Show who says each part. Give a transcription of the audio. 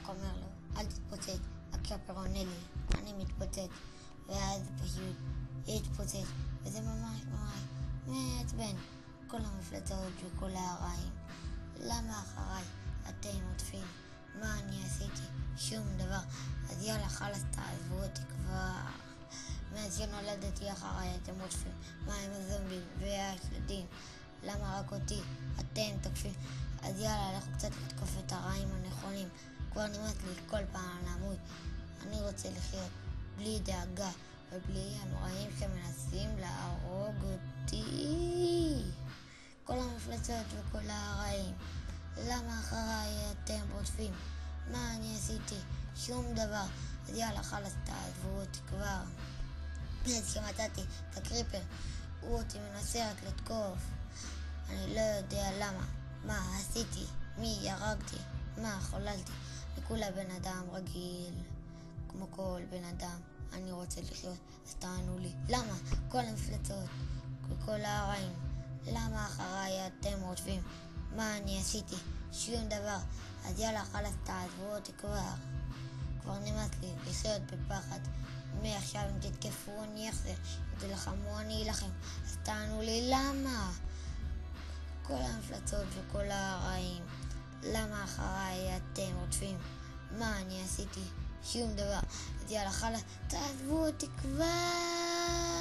Speaker 1: רק אומר לו, אל תתפוצץ, הקפרונלי, אני מתפוצץ, ואז פשוט יתפוצץ, וזה ממש מעצבן. כל המפלצות וכל הרעים. למה אחריי אתם עוטפים? מה אני עשיתי? שום דבר. אז יאללה חלאס, תעזבו אותי כבר. מאז שנולדתי אחריי אתם עוטפים. מה עם הזומבים והשלדים? למה רק אותי אתם תוקפים? אז יאללה, לכו קצת לתקוף את הרעים הנכונים. כבר נמאס לי כל פעם למות. אני רוצה לחיות בלי דאגה ובלי המרעים שמנסים להרוג אותי. כל המפלצות וכל הרעים. למה אחריי אתם רודפים? מה אני עשיתי? שום דבר. אז יאללה חלאס, תעזבו אותי כבר. אז שמצאתי את הקריפר, הוא אותי מנסה רק לתקוף. אני לא יודע למה. מה עשיתי? מי ירגתי? מה חוללתי? אני כולה בן אדם רגיל, כמו כל בן אדם. אני רוצה לחיות, אז תענו לי. למה? כל המפלצות וכל הרעים. למה אחריי אתם רודפים? מה אני עשיתי? שום דבר. אז יאללה חלאס, תעזבו אותי כבר. כבר נמאס לי לחיות בפחד. מעכשיו אם תתקפו אני אחזר, אם תלחמו אני אלחם. אז תענו לי למה? כל המפלצות וכל הרעים. למה אחריי אתם רודפים? מה אני עשיתי? שום דבר. אז יאללה חלאס, תעזבו אותי כבר.